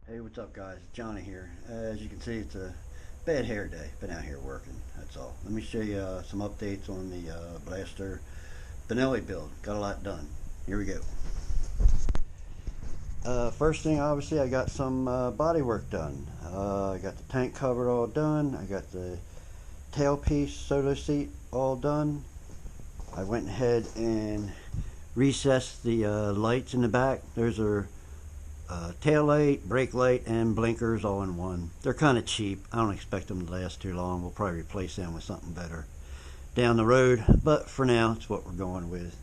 Hey, what's up, guys? Johnny here. As you can see, it's a bad hair day. Been out here working, that's all. Let me show you some updates on the Blaster Benelli build. Got a lot done. Here we go. First thing, obviously, I got some body work done. I got the tank cover all done. I got the tailpiece solo seat all done. I went ahead and recessed the lights in the back. Those are tail light, brake light, and blinkers all in one. They're kind of cheap. I don't expect them to last too long. We'll probably replace them with something better down the road, but for now, it's what we're going with.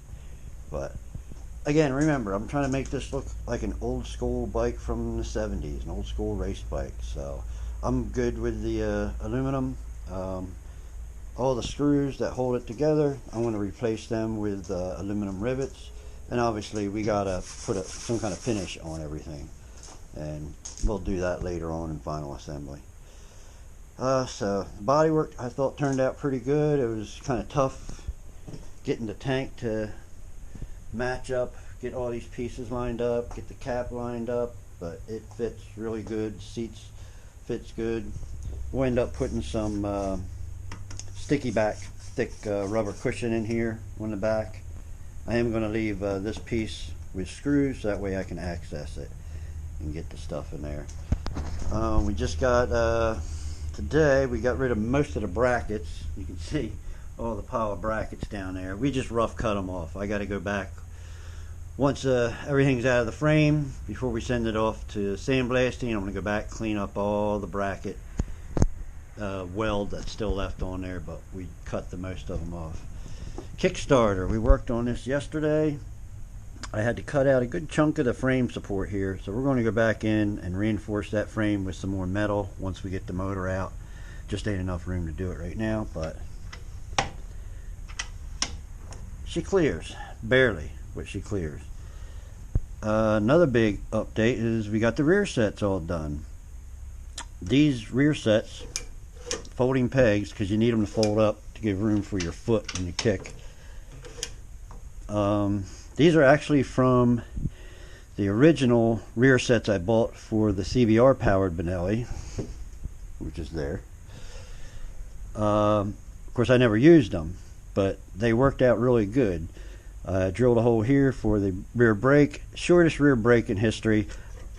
But again, remember, I'm trying to make this look like an old school bike from the 70s, an old school race bike. So I'm good with the aluminum. All the screws that hold it together, I'm going to replace them with aluminum rivets. And obviously we gotta put some kind of finish on everything, and we'll do that later on in final assembly. So the body work I thought turned out pretty good. It was kind of tough getting the tank to match up, get all these pieces lined up, get the cap lined up, but it fits really good. Seats fits good. We'll end up putting some sticky back thick rubber cushion in here on the back. I am going to leave this piece with screws so that way I can access it and get the stuff in there. We just got, today we got rid of most of the brackets. You can see all the pile of brackets down there. We just rough cut them off. I got to go back once everything's out of the frame before we send it off to sandblasting. I'm going to go back, clean up all the bracket weld that's still left on there, but we cut the most of them off. Kickstarter, we worked on this yesterday. I had to cut out a good chunk of the frame support here, so we're going to go back in and reinforce that frame with some more metal once we get the motor out. Just ain't enough room to do it right now, but she clears, barely, but she clears. Another big update is we got the rear sets all done. These rear sets, folding pegs, because you need them to fold up to give room for your foot when you kick. These are actually from the original rear sets I bought for the CBR powered Benelli, which is there. Of course, I never used them, but they worked out really good. I drilled a hole here for the rear brake. Shortest rear brake in history.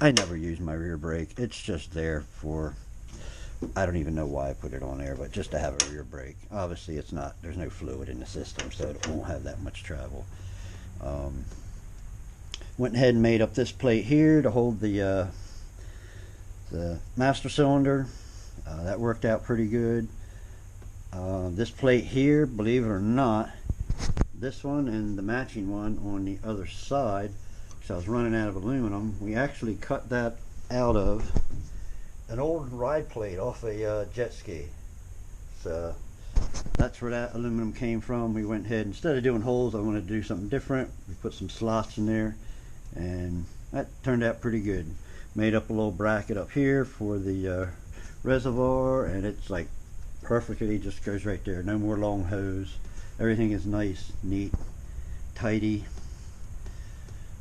I never use my rear brake. It's just there for, I don't even know why I put it on there, but just to have a rear brake. Obviously it's not, there's no fluid in the system, so it won't have that much travel. Went ahead and made up this plate here to hold the master cylinder. That worked out pretty good. This plate here, believe it or not, this one and the matching one on the other side, because I was running out of aluminum, we actually cut that out of an old ride plate off a jet ski. So that's where that aluminum came from. We went ahead, instead of doing holes, I wanted to do something different. We put some slots in there, and that turned out pretty good. Made up a little bracket up here for the reservoir, and it's like perfectly just goes right there. No more long hose. Everything is nice, neat, tidy.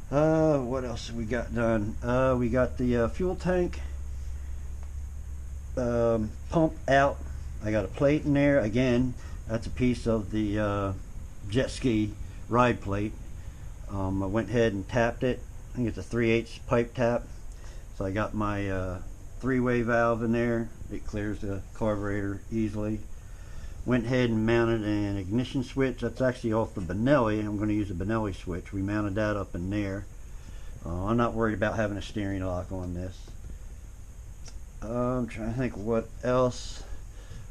What else we got done? We got the fuel tank pump out. I got a plate in there. Again, that's a piece of the jet ski ride plate. I went ahead and tapped it. I think it's a 3/8 pipe tap. So I got my three-way valve in there. It clears the carburetor easily. Went ahead and mounted an ignition switch. That's actually off the Benelli. I'm going to use a Benelli switch. We mounted that up in there. I'm not worried about having a steering lock on this. I'm trying to think what else.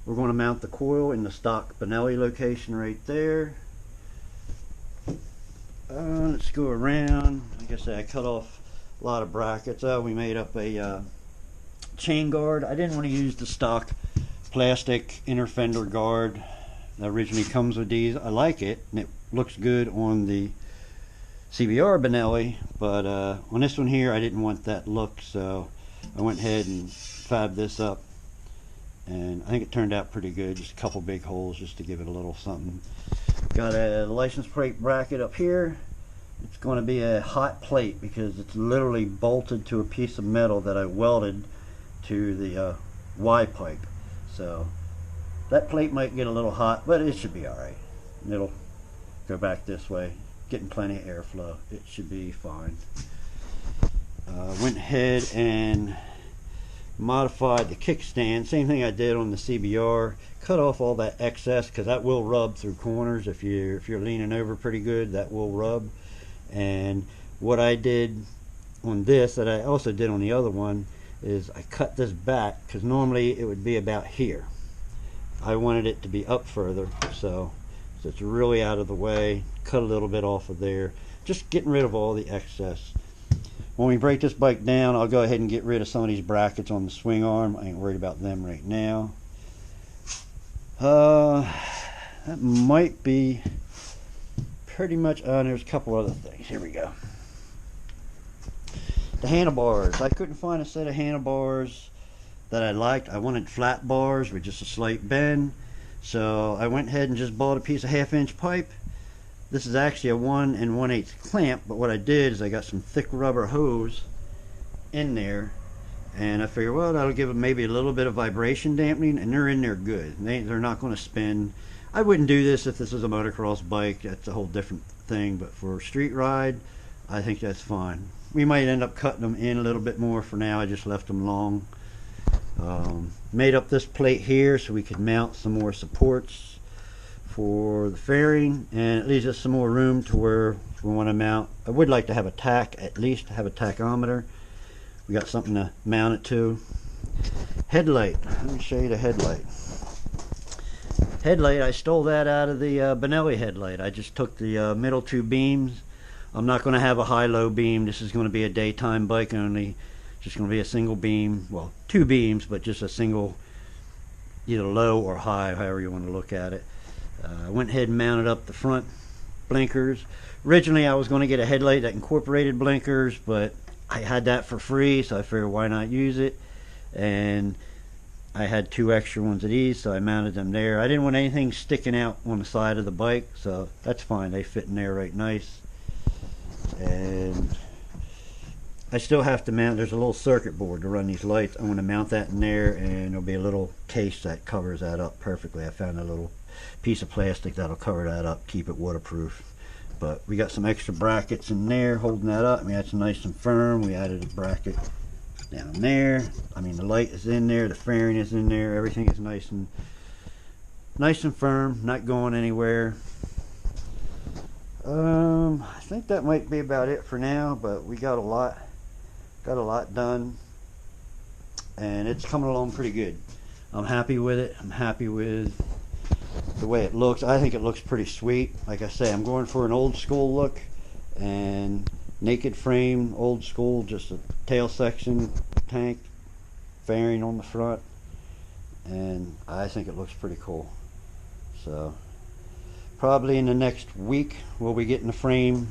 We're going to mount the coil in the stock Benelli location right there. Let's go around. Like I said, I cut off a lot of brackets. We made up a chain guard. I didn't want to use the stock plastic inner fender guard that originally comes with these. I like it, and it looks good on the CBR Benelli, but on this one here I didn't want that look, so I went ahead and fabbed this up, and I think it turned out pretty good. Just a couple big holes just to give it a little something. Got a license plate bracket up here, It's going to be a hot plate because it's literally bolted to a piece of metal that I welded to the Y pipe. So that plate might get a little hot, but it should be alright. It'll go back this way, getting plenty of airflow. It should be fine. Went ahead and modified the kickstand. Same thing I did on the CBR. Cut off all that excess because that will rub through corners. If you're leaning over pretty good, that will rub. And what I did on this that I also did on the other one is I cut this back because normally it would be about here. I wanted it to be up further, so it's really out of the way. Cut a little bit off of there, just getting rid of all the excess. When we break this bike down, I'll go ahead and get rid of some of these brackets on the swing arm. I ain't worried about them right now. That might be pretty much, there's a couple other things. Here we go. The handlebars. I couldn't find a set of handlebars that I liked. I wanted flat bars with just a slight bend. So I went ahead and just bought a piece of 1/2-inch pipe. This is actually a 1 1/8 clamp, but what I did is I got some thick rubber hose in there, and I figured, well, that'll give them maybe a little bit of vibration dampening, and they're in there good. They're not going to spin. I wouldn't do this if this was a motocross bike. That's a whole different thing, but for a street ride, I think that's fine. We might end up cutting them in a little bit more. For now, I just left them long. Made up this plate here so we could mount some more supports for the fairing, and it leaves us some more room to where if we want to mount. I would like to have a tack, at least have a tachometer. We got something to mount it to. Headlight. Let me show you the headlight. Headlight, I stole that out of the Benelli headlight. I just took the middle two beams. I'm not going to have a high-low beam. This is going to be a daytime bike only. Just going to be a single beam, well, two beams, but just a single, either low or high, however you want to look at it. I went ahead and mounted up the front blinkers. Originally, I was going to get a headlight that incorporated blinkers, but I had that for free, so I figured why not use it. And I had 2 extra ones of these, so I mounted them there. I didn't want anything sticking out on the side of the bike, so that's fine. They fit in there right nice. And I still have to mount, there's a little circuit board to run these lights. I'm going to mount that in there, and there'll be a little case that covers that up perfectly. I found a little piece of plastic that'll cover that up, keep it waterproof. But we got some extra brackets in there holding that up. I mean, that's nice and firm. We added a bracket down there. I mean, the light is in there, the fairing is in there, everything is nice and firm, not going anywhere. I think that might be about it for now, but we got a lot done, and it's coming along pretty good. I'm happy with it. I'm happy with the way it looks. I think it looks pretty sweet. Like I say, I'm going for an old school look, and naked frame, old school, just a tail section, tank, fairing on the front, and I think it looks pretty cool. So probably in the next week we'll be getting the frame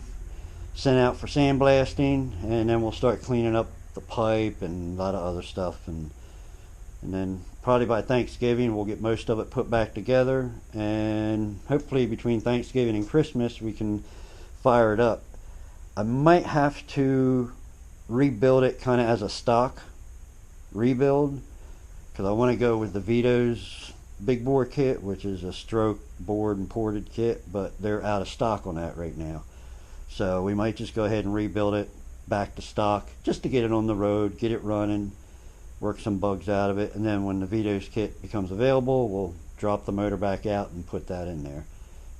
sent out for sandblasting, and then we'll start cleaning up the pipe and a lot of other stuff, and then probably by Thanksgiving we'll get most of it put back together, and hopefully between Thanksgiving and Christmas we can fire it up. I might have to rebuild it kind of as a stock rebuild, because I want to go with the Vito's big bore kit, which is a stroke bored and ported kit, but they're out of stock on that right now. So we might just go ahead and rebuild it back to stock just to get it on the road, get it running, work some bugs out of it, and then when the Vito's kit becomes available, we'll drop the motor back out and put that in there.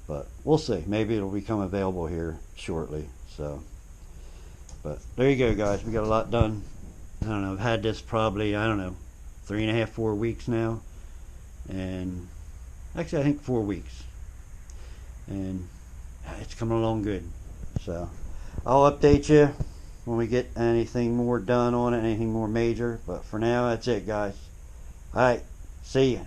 But we'll see. Maybe it'll become available here shortly. So, but there you go, guys. We got a lot done. I don't know. I've had this probably, I don't know, 3.5, 4 weeks now, and actually I think 4 weeks, and it's coming along good. So I'll update you when we get anything more done on it, anything more major. But for now, that's it, guys. All right, see ya.